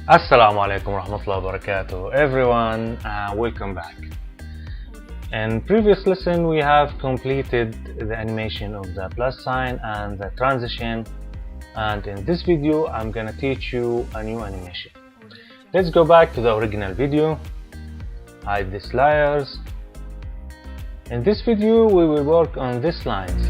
Assalamu alaikum warahmatullahi wabarakatuh everyone, welcome back. In previous lesson we have completed the animation of the plus sign and the transition, and in this video I'm gonna teach you a new animation. Let's go back to the original video, hide these layers. In this video we will work on these lines.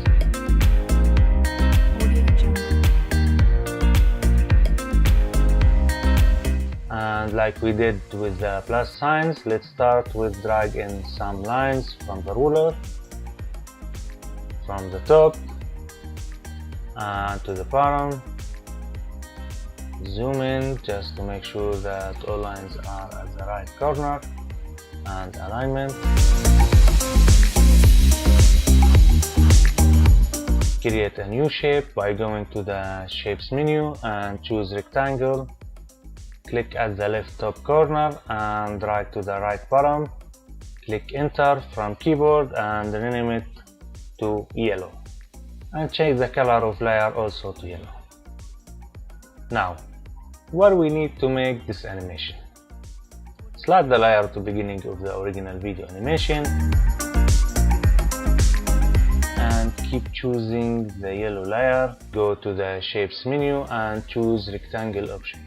And like we did with the plus signs, let's start with dragging some lines from the ruler from the top to the bottom. Zoom in just to make sure that all lines are at the right corner and alignment. Create a new shape by going to the shapes menu and choose rectangle. Click at the left top corner and drag to the right bottom. Click enter from keyboard and rename it to yellow. And change the color of layer also to yellow. Now, what we need to make this animation? Slide the layer to beginning of the original video animation. And keep choosing the yellow layer. Go to the shapes menu and choose rectangle option.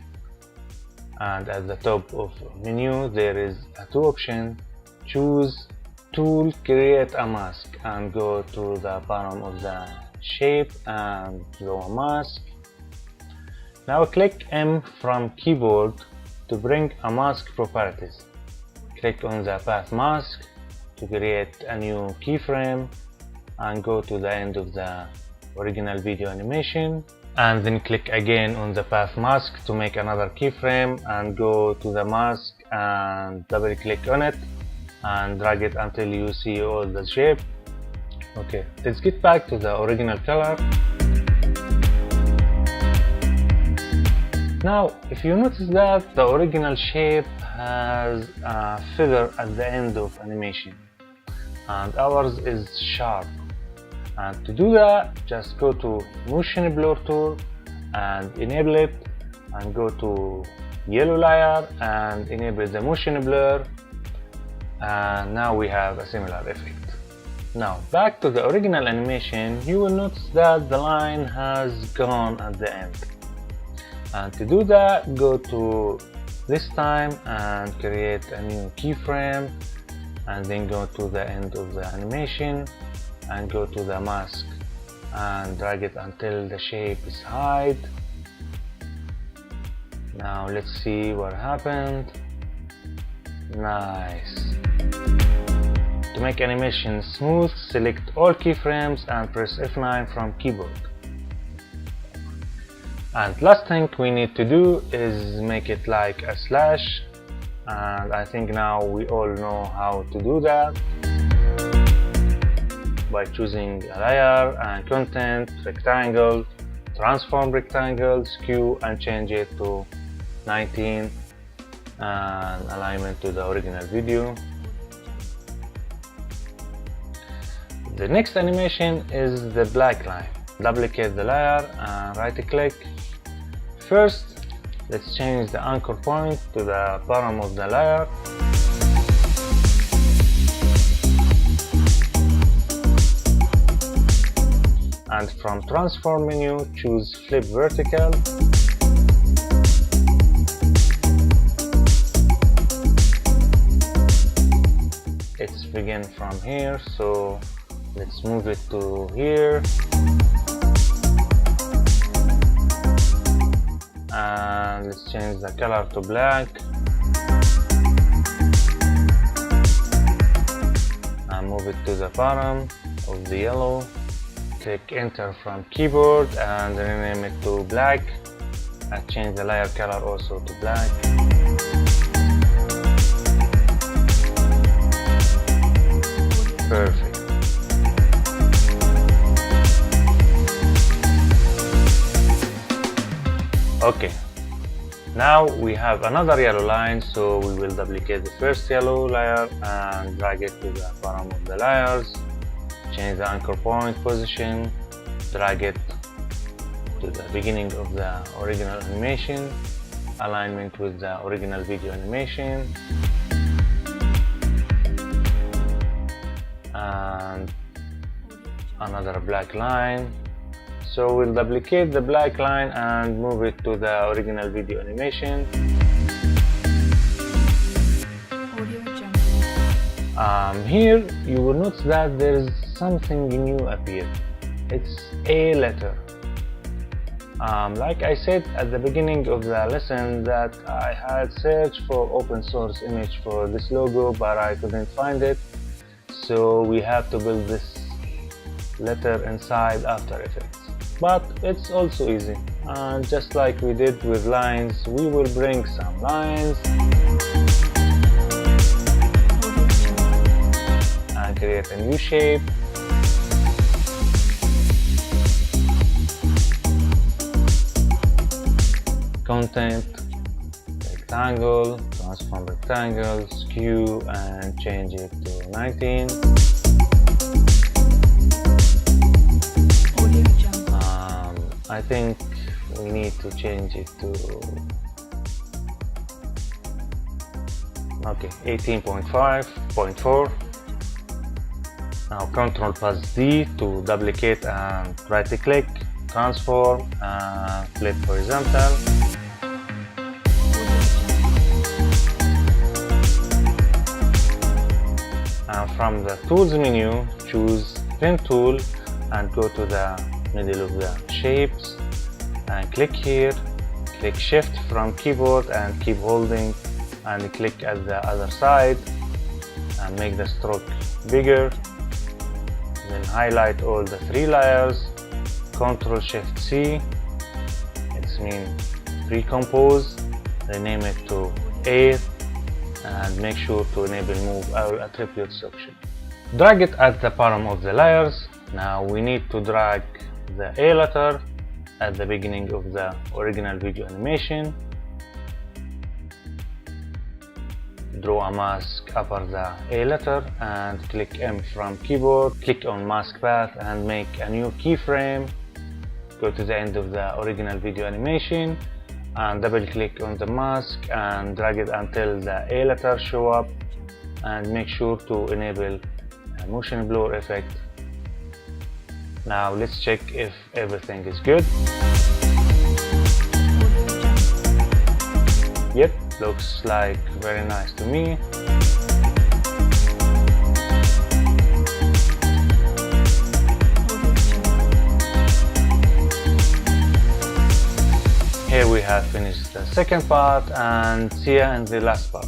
And at the top of menu there is a two option. Choose tool, create a mask, and go to the bottom of the shape and draw a mask. Now click M from keyboard to bring a mask properties. Click on the path mask to create a new keyframe and go to the end of the original video animation. And then click again on the path mask to make another keyframe and go to the mask and double click on it and drag it until you see all the shape. Okay, let's get back to the original color. Now, if you notice that the original shape has a feather at the end of animation and ours is sharp. And to do that, just go to motion blur tool and enable it, and go to yellow layer and enable the motion blur, and now we have a similar effect. Now back to the original animation, you will notice that the line has gone at the end. And to do that, go to this time and create a new keyframe, and then go to the end of the animation and go to the mask and drag it until the shape is hide. Now let's see what happened. Nice. To make animation smooth, select all keyframes and press F9 from keyboard. And last thing we need to do is make it like a slash, and I think now we all know how to do that by choosing a layer and content, rectangle, transform rectangle, skew, and change it to 19 and alignment to the original video. The next animation is the black line. Duplicate the layer and right click. First, let's change the anchor point to the bottom of the layer. And from transform menu, choose flip vertical. Let's begin from here, so let's move it to here. And let's change the color to black. And move it to the bottom of the yellow. Click enter from keyboard and rename it to black, and change the layer color also to black. Perfect. Okay, now we have another yellow line, so we will duplicate the first yellow layer and drag it to the bottom of the layers. Change the anchor point position, drag it to the beginning of the original animation, alignment with the original video animation, and another black line. So we'll duplicate the black line and move it to the original video animation. Here you will notice that there is something new appear. It's a letter. Like I said at the beginning of the lesson that I had searched for open source image for this logo, but I couldn't find it. So we have to build this letter inside After Effects. But it's also easy. And just like we did with lines, we will bring some lines and create a new shape. Content, rectangle, transform rectangle, skew, and change it to 19. I think we need to change it to 18.5.4. Now Ctrl plus D to duplicate and right click, transform, and flip horizontal. And from the tools menu, choose pen tool and go to the middle of the shapes and click here, click shift from keyboard and keep holding and click at the other side and make the stroke bigger. Then highlight all the 3 layers, Ctrl Shift C, it's mean recompose, rename it to A, and make sure to enable move all attributes option. Drag it at the bottom of the layers. Now we need to drag the A letter at the beginning of the original video animation. Draw a mask over the A letter and click M from keyboard. Click on mask path and make a new keyframe. Go to the end of the original video animation and double click on the mask and drag it until the A letter show up, and make sure to enable a motion blur effect. Now let's check if everything is good. Yep, looks like very nice to me. Here we have finished the second part, and see you in the last part.